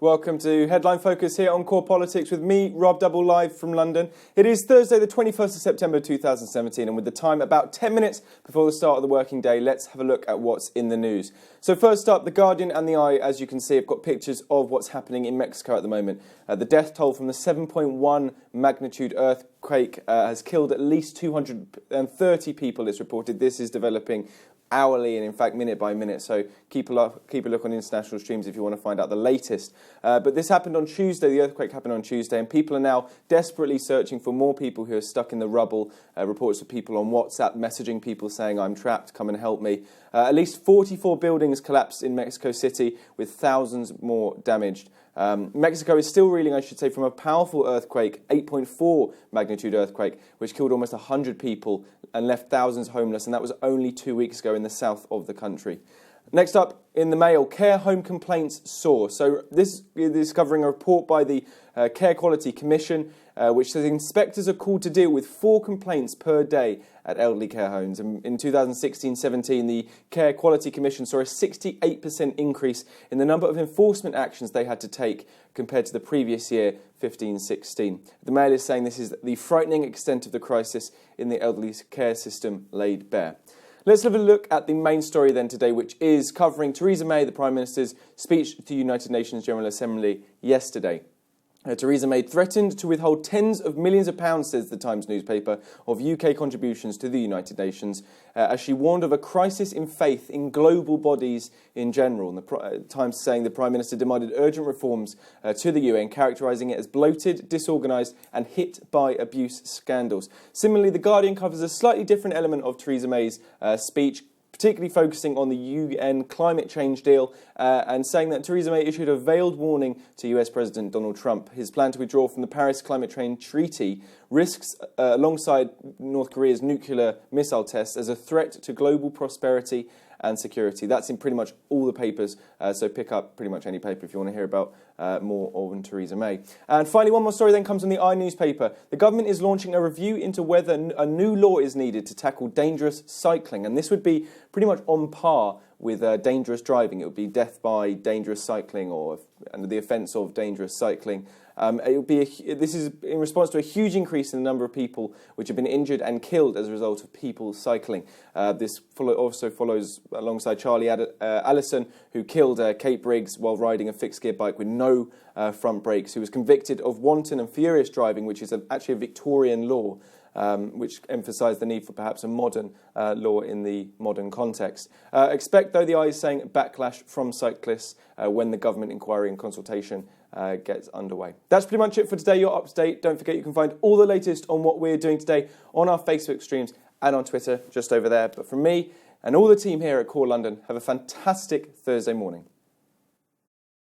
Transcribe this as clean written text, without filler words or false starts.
Welcome to Headline Focus here on Core Politics with me, Rob Double, live from London. It is Thursday the 21st of September 2017, and with the time about 10 minutes before the start of the working day, let's have a look at what's in the news. So first up, The Guardian and The Eye, as you can see, have got pictures of what's happening in Mexico at the moment. The death toll from the 7.1 magnitude earthquake has killed at least 230 people, it's reported. This is developing hourly and in fact minute by minute, so keep a look on international streams if you want to find out the latest. But this happened on Tuesday, the earthquake happened on Tuesday, and people are now desperately searching for more people who are stuck in the rubble. Reports of people on WhatsApp messaging people saying, "I'm trapped, come and help me." At least 44 buildings collapsed in Mexico City, with thousands more damaged. Mexico is still reeling, I should say, from a powerful earthquake, 8.4 magnitude earthquake, which killed almost 100 people and left thousands homeless, and that was only 2 weeks ago in the south of the country. Next up, in the Mail, care home complaints soar. So this is covering a report by the Care Quality Commission, which says inspectors are called to deal with 4 complaints per day at elderly care homes. And in 2016-17, the Care Quality Commission saw a 68% increase in the number of enforcement actions they had to take compared to the previous year, 15-16. The Mail is saying this is the frightening extent of the crisis in the elderly care system laid bare. Let's have a look at the main story then today, which is covering Theresa May, the Prime Minister's speech to the United Nations General Assembly yesterday. Theresa May threatened to withhold tens of millions of pounds, says the Times newspaper, of UK contributions to the United Nations, as she warned of a crisis in faith in global bodies in general. And the Times saying the Prime Minister demanded urgent reforms to the UN, characterising it as bloated, disorganised and hit by abuse scandals. Similarly, The Guardian covers a slightly different element of Theresa May's speech, particularly focusing on the UN climate change deal and saying that Theresa May issued a veiled warning to US President Donald Trump. His plan to withdraw from the Paris Climate Change Treaty risks, alongside North Korea's nuclear missile tests, as a threat to global prosperity and security. That's in pretty much all the papers, so pick up pretty much any paper if you want to hear about more on Theresa May. And finally, one more story then comes from the Eye newspaper. The government is launching a review into whether a new law is needed to tackle dangerous cycling, and this would be pretty much on par with dangerous driving. It would be death by dangerous cycling or under the offence of dangerous cycling. This is in response to a huge increase in the number of people which have been injured and killed as a result of people cycling. This also follows alongside Charlie Allison, who killed Kate Briggs while riding a fixed-gear bike with no front brakes, who was convicted of wanton and furious driving, which is actually a Victorian law, which emphasised the need for perhaps a modern law in the modern context. Expect, though, the Eye is saying, backlash from cyclists when the government inquiry and consultation gets underway. That's pretty much it for today. You're up to date. Don't forget you can find all the latest on what we're doing today on our Facebook streams and on Twitter, just over there. But from me and all the team here at Core London, have a fantastic Thursday morning.